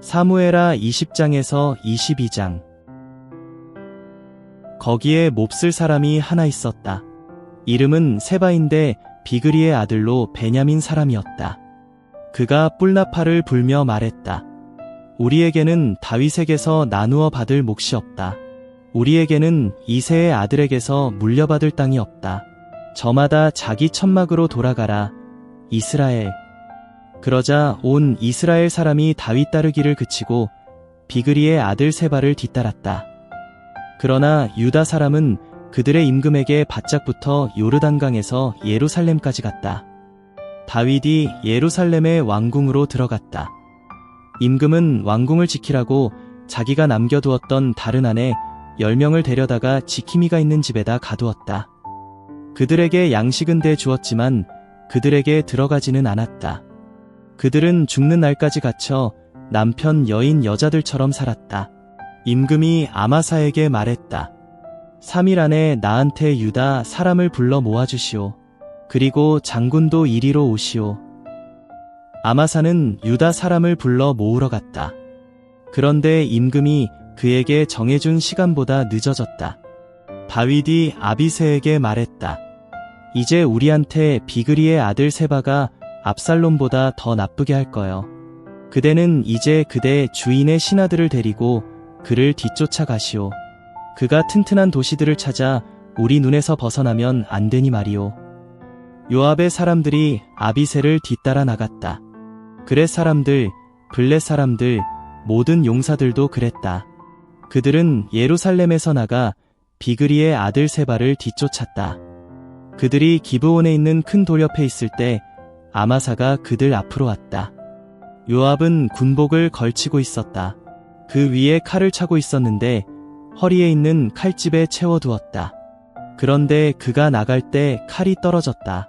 사무엘하 20장에서 22장. 거기에 몹쓸 사람이 하나 있었다. 이름은 세바인데 비그리의 아들로 베냐민 사람이었다. 그가 뿔나팔을 불며 말했다. 우리에게는 다윗에게서 나누어 받을 몫이 없다. 우리에게는 이새의 아들에게서 물려받을 땅이 없다. 저마다 자기 천막으로 돌아가라. 이스라엘. 그러자 온 이스라엘 사람이 다윗 따르기를 그치고 비그리의 아들 세바를 뒤따랐다. 그러나 유다 사람은 그들의 임금에게 바짝붙어 요르단강에서 예루살렘까지 갔다. 다윗이 예루살렘의 왕궁으로 들어갔다. 임금은 왕궁을 지키라고 자기가 남겨두었던 다른 아내 10명을 데려다가 지킴이가 있는 집에다 가두었다. 그들에게 양식은 대주었지만 그들에게 들어가지는 않았다. 그들은 죽는 날까지 갇혀 남편 여인 여자들처럼 살았다. 임금이 아마사에게 말했다. 3일 안에 나한테 유다 사람을 불러 모아주시오. 그리고 장군도 이리로 오시오. 아마사는 유다 사람을 불러 모으러 갔다. 그런데 임금이 그에게 정해준 시간보다 늦어졌다. 다윗이 아비새에게 말했다. 이제 우리한테 비그리의 아들 세바가 압살롬보다 더 나쁘게 할 거요. 그대는 이제 그대 주인의 신하들을 데리고 그를 뒤쫓아 가시오. 그가 튼튼한 도시들을 찾아 우리 눈에서 벗어나면 안 되니 말이오. 요압의 사람들이 아비새를 뒤따라 나갔다. 그렛 사람들, 블렛 사람들, 모든 용사들도 그랬다. 그들은 예루살렘에서 나가 비그리의 아들 세바를 뒤쫓았다. 그들이 기브온에 있는 큰 돌 옆에 있을 때 아마사가 그들 앞으로 왔다. 요압은 군복을 걸치고 있었다. 그 위에 칼을 차고 있었는데 허리에 있는 칼집에 채워두었다. 그런데 그가 나갈 때 칼이 떨어졌다.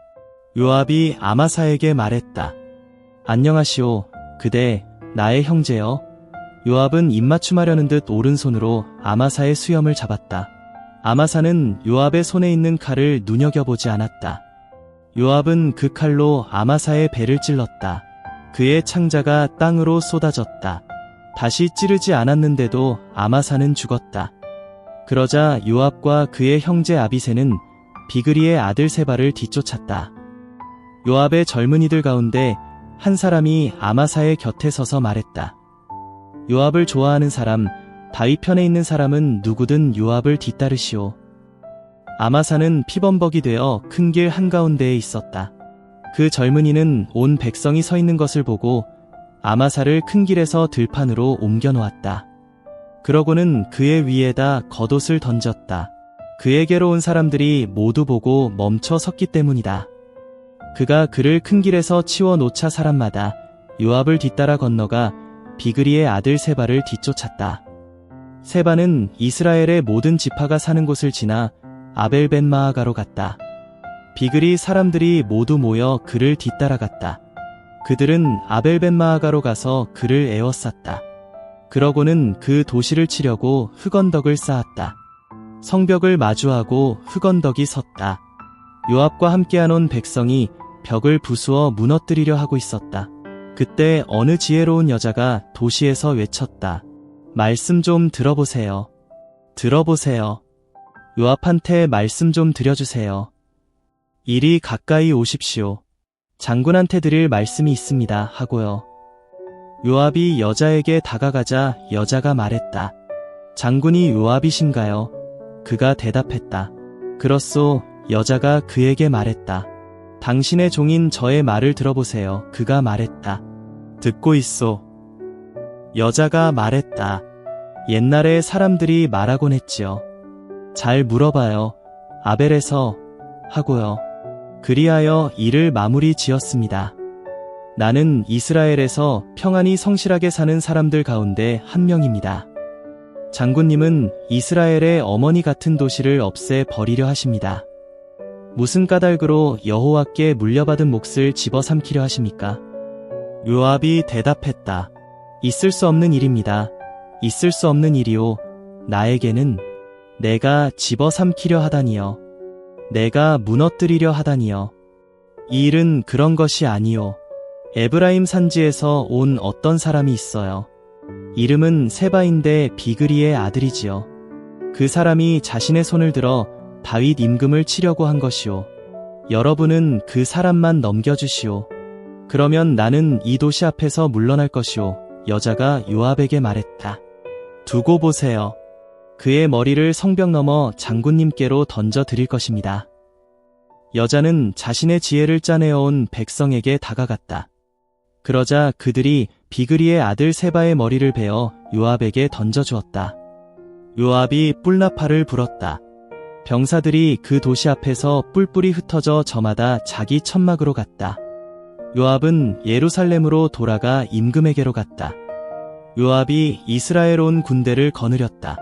요압이 아마사에게 말했다. 안녕하시오. 그대 나의 형제여. 요압은 입맞춤하려는 듯 오른손으로 아마사의 수염을 잡았다. 아마사는 요압의 손에 있는 칼을 눈여겨보지 않았다. 요압은 그 칼로 아마사의 배를 찔렀다. 그의 창자가 땅으로 쏟아졌다. 다시 찌르지 않았는데도 아마사는 죽었다. 그러자 요압과 그의 형제 아비새는 비그리의 아들 세바를 뒤쫓았다. 요압의 젊은이들 가운데 한 사람이 아마사의 곁에 서서 말했다. 요압을 좋아하는 사람, 다윗 편에 있는 사람은 누구든 요압을 뒤따르시오. 아마사는 피범벅이 되어 큰 길 한가운데에 있었다. 그 젊은이는 온 백성이 서 있는 것을 보고 아마사를 큰 길에서 들판으로 옮겨 놓았다. 그러고는 그의 위에다 겉옷을 던졌다. 그에게로 온 사람들이 모두 보고 멈춰 섰기 때문이다. 그가 그를 큰 길에서 치워 놓자 사람마다 요압을 뒤따라 건너가 비그리의 아들 세바를 뒤쫓았다. 세바는 이스라엘의 모든 지파가 사는 곳을 지나 아벨벳마아가로 갔다. 비그리 사람들이 모두 모여 그를 뒤따라갔다. 그들은 아벨벳마아가로 가서 그를 에워쌌다. 그러고는 그 도시를 치려고 흑언덕을 쌓았다. 성벽을 마주하고 흑언덕이 섰다. 요압과 함께한 온 백성이 벽을 부수어 무너뜨리려 하고 있었다. 그때 어느 지혜로운 여자가 도시에서 외쳤다. 말씀 좀 들어보세요. 들어보세요. 요압한테 말씀 좀 드려주세요. 이리 가까이 오십시오. 장군한테 드릴 말씀이 있습니다. 하고요. 요압이 여자에게 다가가자 여자가 말했다. 장군이 요압이신가요? 그가 대답했다. 그렇소. 여자가 그에게 말했다. 당신의 종인 저의 말을 들어보세요. 그가 말했다. 듣고 있소. 여자가 말했다. 옛날에 사람들이 말하곤 했지요. 잘 물어봐요. 아벨에서 하고요. 그리하여 이를 마무리 지었습니다. 나는 이스라엘에서 평안히 성실하게 사는 사람들 가운데 한 명입니다. 장군님은 이스라엘의 어머니 같은 도시를 없애 버리려 하십니다. 무슨 까닭으로 여호와께 물려받은 몫을 집어삼키려 하십니까? 요압이 대답했다. 있을 수 없는 일입니다. 있을 수 없는 일이요. 나에게는 내가 집어삼키려 하다니요. 내가 무너뜨리려 하다니요. 이 일은 그런 것이 아니요. 에브라임 산지에서 온 어떤 사람이 있어요. 이름은 세바인데 비그리의 아들이지요. 그 사람이 자신의 손을 들어 다윗 임금을 치려고 한 것이요. 여러분은 그 사람만 넘겨주시오. 그러면 나는 이 도시 앞에서 물러날 것이오. 여자가 요압에게 말했다. 두고 보세요. 그의 머리를 성벽 너머 장군님께로 던져 드릴 것입니다. 여자는 자신의 지혜를 짜내어온 백성에게 다가갔다. 그러자 그들이 비그리의 아들 세바의 머리를 베어 요압에게 던져주었다. 요압이 뿔나팔을 불었다. 병사들이 그 도시 앞에서 뿔뿔이 흩어져 저마다 자기 천막으로 갔다. 요압은 예루살렘으로 돌아가 임금에게로 갔다. 요압이 이스라엘 온 군대를 거느렸다.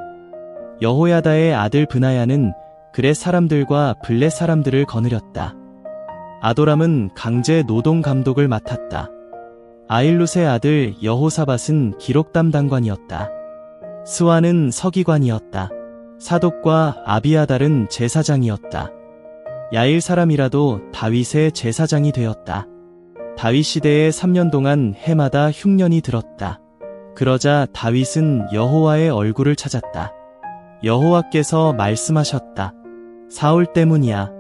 여호야다의 아들 브나야는 그렛 사람들과 블렛 사람들을 거느렸다. 아도람은 강제 노동 감독을 맡았다. 아일룻의 아들 여호사밧은 기록 담당관이었다. 스와는 서기관이었다. 사독과 아비아달은 제사장이었다. 야일 사람이라도 다윗의 제사장이 되었다. 다윗 시대에 3년 동안 해마다 흉년이 들었다. 그러자 다윗은 여호와의 얼굴을 찾았다. 여호와께서 말씀하셨다. 사울 때문이야.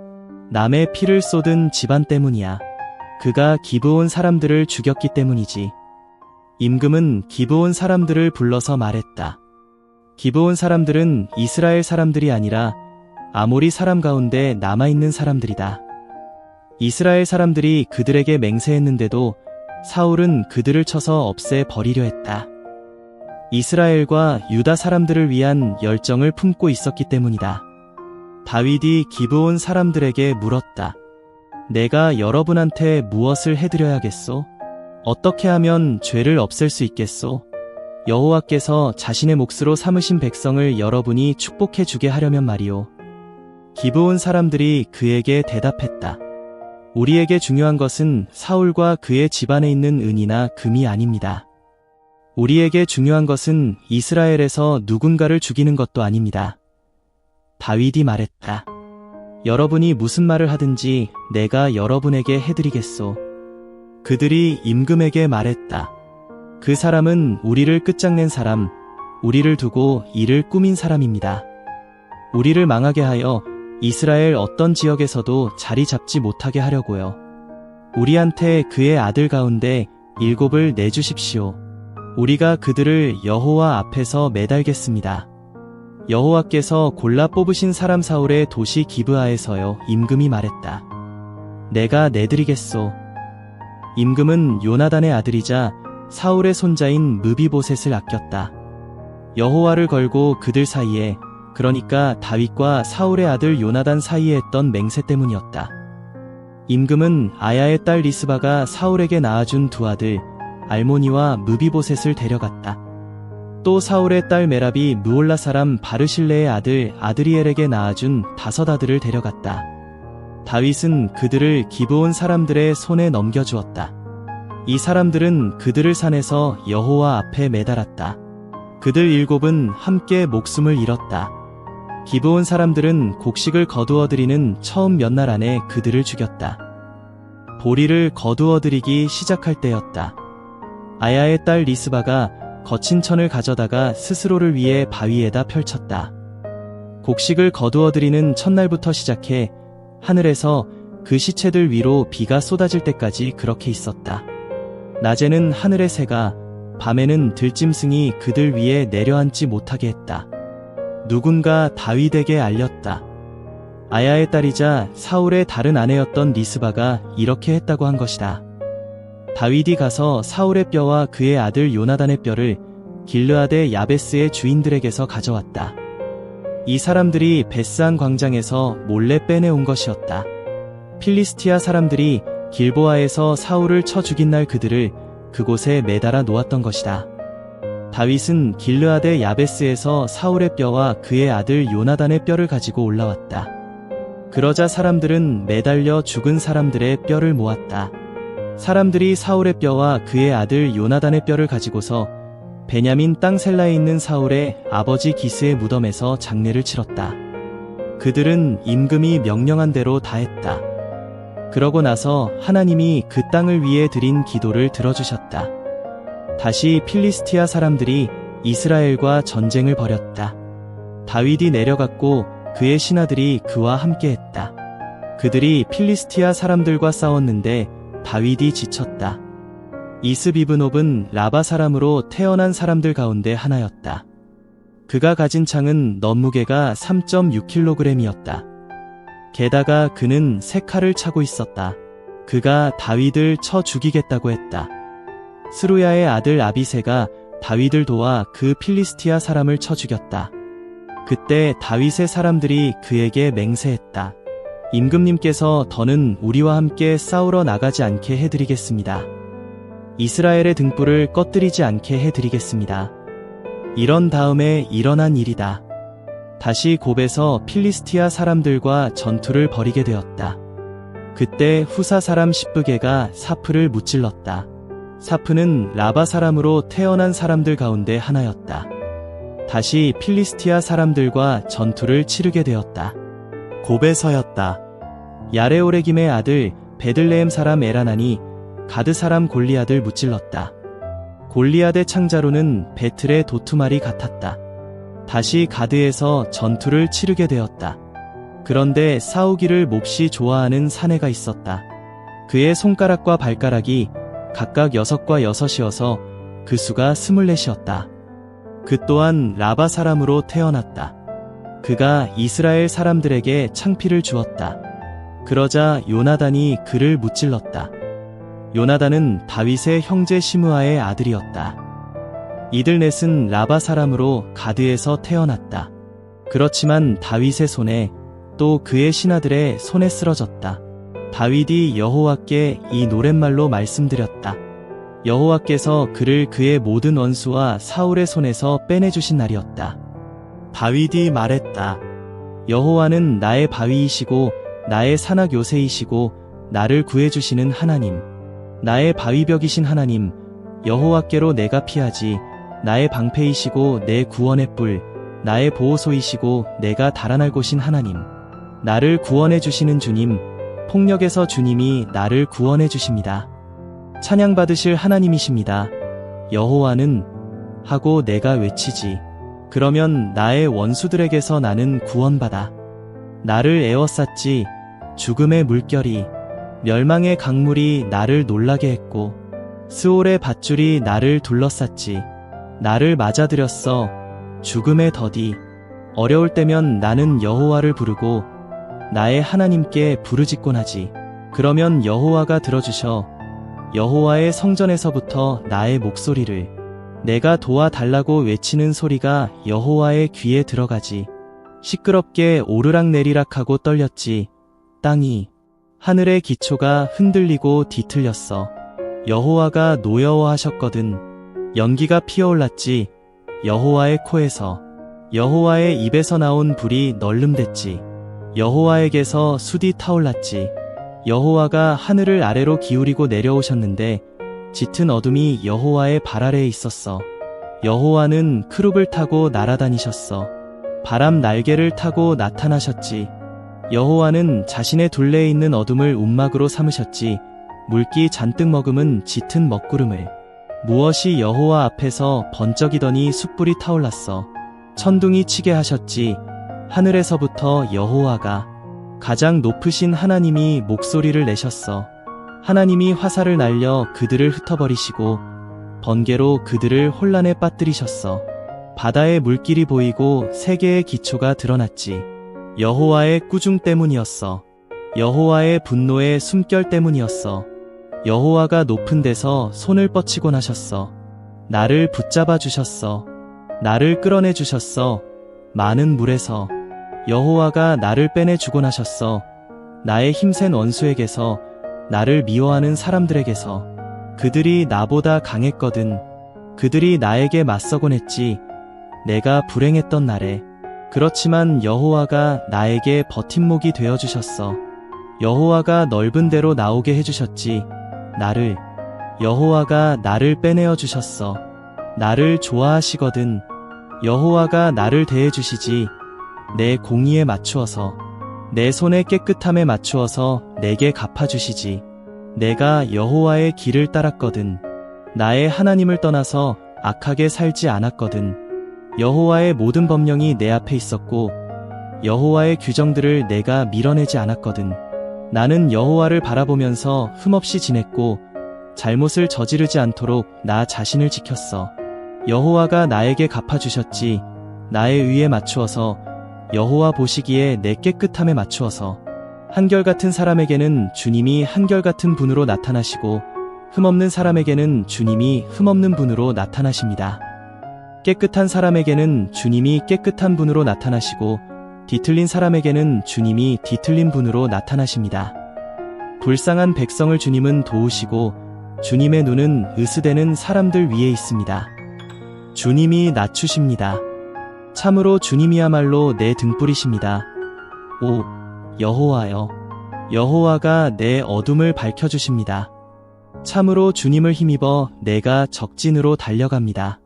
남의 피를 쏟은 집안 때문이야. 그가 기브온 사람들을 죽였기 때문이지. 임금은 기브온 사람들을 불러서 말했다. 기브온 사람들은 이스라엘 사람들이 아니라 아모리 사람 가운데 남아있는 사람들이다. 이스라엘 사람들이 그들에게 맹세했는데도 사울은 그들을 쳐서 없애 버리려 했다. 이스라엘과 유다 사람들을 위한 열정을 품고 있었기 때문이다. 다윗이 기브온 사람들에게 물었다. 내가 여러분한테 무엇을 해드려야겠소? 어떻게 하면 죄를 없앨 수 있겠소? 여호와께서 자신의 몫으로 삼으신 백성을 여러분이 축복해 주게 하려면 말이오. 기브온 사람들이 그에게 대답했다. 우리에게 중요한 것은 사울과 그의 집안에 있는 은이나 금이 아닙니다. 우리에게 중요한 것은 이스라엘에서 누군가를 죽이는 것도 아닙니다. 다윗이 말했다. 여러분이 무슨 말을 하든지 내가 여러분에게 해드리겠소. 그들이 임금에게 말했다. 그 사람은 우리를 끝장낸 사람, 우리를 두고 이를 꾸민 사람입니다. 우리를 망하게 하여 이스라엘 어떤 지역에서도 자리 잡지 못하게 하려고요. 우리한테 그의 아들 가운데 7을 내주십시오. 우리가 그들을 여호와 앞에서 매달겠습니다. 여호와께서 골라 뽑으신 사람 사울의 도시 기브아에서요. 임금이 말했다. 내가 내드리겠소. 임금은 요나단의 아들이자 사울의 손자인 므비보셋을 아꼈다. 여호와를 걸고 그들 사이에, 그러니까 다윗과 사울의 아들 요나단 사이에 했던 맹세 때문이었다. 임금은 아야의 딸 리스바가 사울에게 낳아준 두 아들 알모니와 므비보셋을 데려갔다. 또 사울의 딸 메랍이 무올라 사람 바르실레의 아들 아드리엘에게 낳아준 5 아들을 데려갔다. 다윗은 그들을 기브온 사람들의 손에 넘겨주었다. 이 사람들은 그들을 산에서 여호와 앞에 매달았다. 그들 7은 함께 목숨을 잃었다. 기브온 사람들은 곡식을 거두어들이는 처음 몇 날 안에 그들을 죽였다. 보리를 거두어들이기 시작할 때였다. 아야의 딸 리스바가 거친 천을 가져다가 스스로를 위해 바위에다 펼쳤다. 곡식을 거두어들이는 첫날부터 시작해 하늘에서 그 시체들 위로 비가 쏟아질 때까지 그렇게 있었다. 낮에는 하늘의 새가, 밤에는 들짐승이 그들 위에 내려앉지 못하게 했다. 누군가 다윗에게 알렸다. 아야의 딸이자 사울의 다른 아내였던 리스바가 이렇게 했다고 한 것이다. 다윗이 가서 사울의 뼈와 그의 아들 요나단의 뼈를 길르앗의 야베스의 주인들에게서 가져왔다. 이 사람들이 베스안 광장에서 몰래 빼내온 것이었다. 필리스티아 사람들이 길보아에서 사울을 쳐 죽인 날 그들을 그곳에 매달아 놓았던 것이다. 다윗은 길르앗의 야베스에서 사울의 뼈와 그의 아들 요나단의 뼈를 가지고 올라왔다. 그러자 사람들은 매달려 죽은 사람들의 뼈를 모았다. 사람들이 사울의 뼈와 그의 아들 요나단의 뼈를 가지고서 베냐민 땅 셀라에 있는 사울의 아버지 기스의 무덤에서 장례를 치렀다. 그들은 임금이 명령한 대로 다 했다. 그러고 나서 하나님이 그 땅을 위해 드린 기도를 들어주셨다. 다시 필리스티아 사람들이 이스라엘과 전쟁을 벌였다. 다윗이 내려갔고 그의 신하들이 그와 함께했다. 그들이 필리스티아 사람들과 싸웠는데 다윗이 지쳤다. 이스비브놉은 라바 사람으로 태어난 사람들 가운데 하나였다. 그가 가진 창은 넌무게가 3.6kg이었다. 게다가 그는 세 칼을 차고 있었다. 그가 다윗을 쳐 죽이겠다고 했다. 스루야의 아들 아비새가 다윗을 도와 그 필리스티아 사람을 쳐 죽였다. 그때 다윗의 사람들이 그에게 맹세했다. 임금님께서 더는 우리와 함께 싸우러 나가지 않게 해드리겠습니다. 이스라엘의 등불을 꺼뜨리지 않게 해드리겠습니다. 이런 다음에 일어난 일이다. 다시 곱에서 필리스티아 사람들과 전투를 벌이게 되었다. 그때 후사 사람 시브게가 사프를 무찔렀다. 사프는 라바 사람으로 태어난 사람들 가운데 하나였다. 다시 필리스티아 사람들과 전투를 치르게 되었다. 곱에서였다. 야레오레김의 아들 베들레헴 사람 에라난이 가드 사람 골리앗을 무찔렀다. 골리앗의 창자로는 베틀의 도투말이 같았다. 다시 가드에서 전투를 치르게 되었다. 그런데 싸우기를 몹시 좋아하는 사내가 있었다. 그의 손가락과 발가락이 각각 6과 6이어서 그 수가 24이었다. 그 또한 라바 사람으로 태어났다. 그가 이스라엘 사람들에게 창피를 주었다. 그러자 요나단이 그를 무찔렀다. 요나단은 다윗의 형제 시므아의 아들이었다. 이들 넷은 라바 사람으로 가드에서 태어났다. 그렇지만 다윗의 손에 또 그의 신하들의 손에 쓰러졌다. 다윗이 여호와께 이 노랫말로 말씀드렸다. 여호와께서 그를 그의 모든 원수와 사울의 손에서 빼내주신 날이었다. 다윗이 말했다. 여호와는 나의 바위이시고 나의 산악 요새이시고 나를 구해주시는 하나님, 나의 바위벽이신 하나님, 여호와께로 내가 피하지, 나의 방패이시고 내 구원의 뿔, 나의 보호소이시고 내가 달아날 곳인 하나님, 나를 구원해 주시는 주님, 폭력에서 주님이 나를 구원해 주십니다. 찬양받으실 하나님이십니다. 여호와는 하고 내가 외치지. 그러면 나의 원수들에게서 나는 구원받아. 나를 에워쌌지. 죽음의 물결이, 멸망의 강물이 나를 놀라게 했고 스올의 밧줄이 나를 둘러쌌지. 나를 맞아들였어. 죽음의 더디. 어려울 때면 나는 여호와를 부르고 나의 하나님께 부르짖곤 하지. 그러면 여호와가 들어주셔. 여호와의 성전에서부터 나의 목소리를 내가 도와달라고 외치는 소리가 여호와의 귀에 들어가지. 시끄럽게 오르락내리락하고 떨렸지. 땅이, 하늘의 기초가 흔들리고 뒤틀렸어. 여호와가 노여워하셨거든. 연기가 피어올랐지. 여호와의 코에서, 여호와의 입에서 나온 불이 널름댔지. 여호와에게서 숯이 타올랐지. 여호와가 하늘을 아래로 기울이고 내려오셨는데 짙은 어둠이 여호와의 발 아래에 있었어. 여호와는 크룹을 타고 날아다니셨어. 바람 날개를 타고 나타나셨지. 여호와는 자신의 둘레에 있는 어둠을 움막으로 삼으셨지. 물기 잔뜩 머금은 짙은 먹구름을. 무엇이 여호와 앞에서 번쩍이더니 숯불이 타올랐어. 천둥이 치게 하셨지. 하늘에서부터 여호와가, 가장 높으신 하나님이 목소리를 내셨어. 하나님이 화살을 날려 그들을 흩어버리시고 번개로 그들을 혼란에 빠뜨리셨어. 바다의 물길이 보이고 세계의 기초가 드러났지. 여호와의 꾸중 때문이었어. 여호와의 분노의 숨결 때문이었어. 여호와가 높은 데서 손을 뻗치곤 하셨어. 나를 붙잡아 주셨어. 나를 끌어내 주셨어. 많은 물에서 여호와가 나를 빼내주곤 하셨어. 나의 힘센 원수에게서, 나를 미워하는 사람들에게서. 그들이 나보다 강했거든. 그들이 나에게 맞서곤 했지. 내가 불행했던 날에. 그렇지만 여호와가 나에게 버팀목이 되어주셨어. 여호와가 넓은 데로 나오게 해주셨지. 여호와가 나를 빼내어 주셨어. 나를 좋아하시거든. 여호와가 나를 대해주시지. 내 공의에 맞추어서, 내 손의 깨끗함에 맞추어서 내게 갚아주시지. 내가 여호와의 길을 따랐거든. 나의 하나님을 떠나서 악하게 살지 않았거든. 여호와의 모든 법령이 내 앞에 있었고 여호와의 규정들을 내가 밀어내지 않았거든. 나는 여호와를 바라보면서 흠없이 지냈고 잘못을 저지르지 않도록 나 자신을 지켰어. 여호와가 나에게 갚아주셨지. 나의 의에 맞추어서, 여호와 보시기에 내 깨끗함에 맞추어서. 한결같은 사람에게는 주님이 한결같은 분으로 나타나시고 흠없는 사람에게는 주님이 흠없는 분으로 나타나십니다. 깨끗한 사람에게는 주님이 깨끗한 분으로 나타나시고 뒤틀린 사람에게는 주님이 뒤틀린 분으로 나타나십니다. 불쌍한 백성을 주님은 도우시고 주님의 눈은 으스대는 사람들 위에 있습니다. 주님이 낮추십니다. 참으로 주님이야말로 내 등불이십니다. 오 여호와여, 여호와가 내 어둠을 밝혀주십니다. 참으로 주님을 힘입어 내가 적진으로 달려갑니다.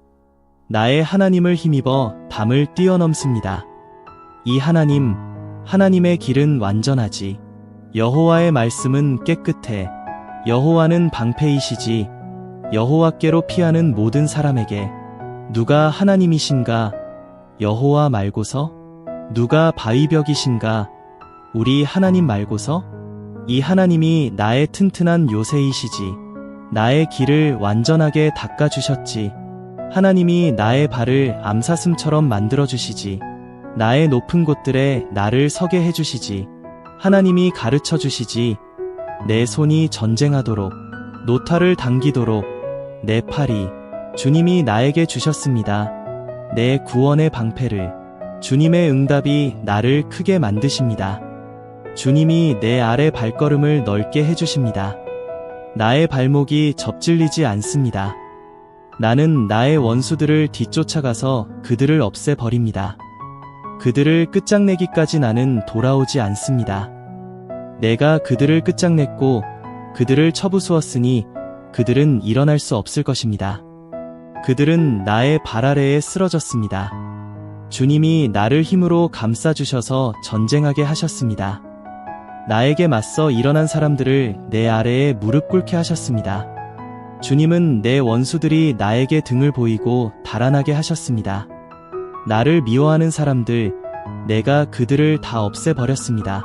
나의 하나님을 힘입어 담을 뛰어넘습니다. 이 하나님의 길은 완전하지. 여호와의 말씀은 깨끗해. 여호와는 방패이시지. 여호와께로 피하는 모든 사람에게. 누가 하나님이신가? 여호와 말고서? 누가 바위벽이신가? 우리 하나님 말고서? 이 하나님이 나의 튼튼한 요새이시지. 나의 길을 완전하게 닦아주셨지. 하나님이 나의 발을 암사슴처럼 만들어주시지. 나의 높은 곳들에 나를 서게 해주시지. 하나님이 가르쳐주시지. 내 손이 전쟁하도록, 노타를 당기도록, 내 팔이 주님이 나에게 주셨습니다. 내 구원의 방패를. 주님의 응답이 나를 크게 만드십니다. 주님이 내 아래 발걸음을 넓게 해주십니다. 나의 발목이 접질리지 않습니다. 나는 나의 원수들을 뒤쫓아가서 그들을 없애버립니다. 그들을 끝장내기까지 나는 돌아오지 않습니다. 내가 그들을 끝장냈고 그들을 쳐부수었으니 그들은 일어날 수 없을 것입니다. 그들은 나의 발 아래에 쓰러졌습니다. 주님이 나를 힘으로 감싸주셔서 전쟁하게 하셨습니다. 나에게 맞서 일어난 사람들을 내 아래에 무릎 꿇게 하셨습니다. 주님은 내 원수들이 나에게 등을 보이고 달아나게 하셨습니다. 나를 미워하는 사람들, 내가 그들을 다 없애버렸습니다.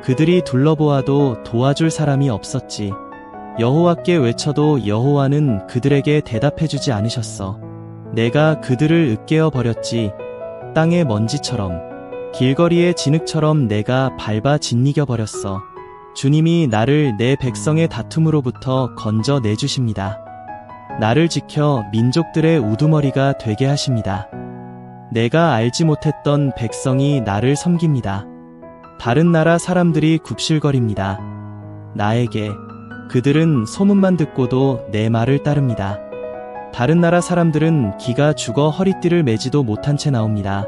그들이 둘러보아도 도와줄 사람이 없었지. 여호와께 외쳐도 여호와는 그들에게 대답해주지 않으셨어. 내가 그들을 으깨어 버렸지. 땅의 먼지처럼, 길거리의 진흙처럼 내가 밟아 짓이겨 버렸어. 주님이 나를 내 백성의 다툼으로부터 건져 내주십니다. 나를 지켜 민족들의 우두머리가 되게 하십니다. 내가 알지 못했던 백성이 나를 섬깁니다. 다른 나라 사람들이 굽실거립니다. 나에게. 그들은 소문만 듣고도 내 말을 따릅니다. 다른 나라 사람들은 기가 죽어 허리띠를 매지도 못한 채 나옵니다.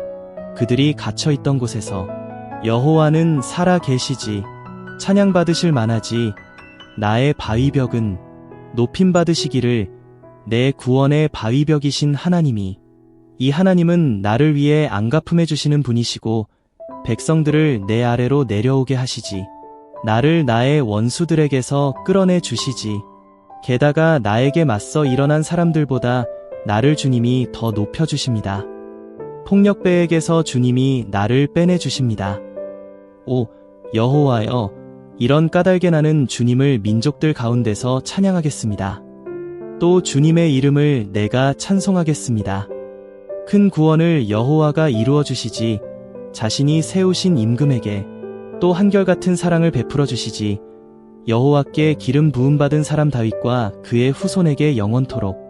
그들이 갇혀있던 곳에서 여호와는 살아 계시지. 찬양받으실 만하지. 나의 바위벽은 높임받으시기를. 내 구원의 바위벽이신 하나님이. 이 하나님은 나를 위해 안갚음해 주시는 분이시고 백성들을 내 아래로 내려오게 하시지. 나를 나의 원수들에게서 끌어내 주시지. 게다가 나에게 맞서 일어난 사람들보다 나를 주님이 더 높여주십니다. 폭력배에게서 주님이 나를 빼내주십니다. 오 여호와여, 이런 까닭에 나는 주님을 민족들 가운데서 찬양하겠습니다. 또 주님의 이름을 내가 찬송하겠습니다. 큰 구원을 여호와가 이루어 주시지. 자신이 세우신 임금에게 또 한결같은 사랑을 베풀어 주시지. 여호와께 기름 부음 받은 사람 다윗과 그의 후손에게 영원토록.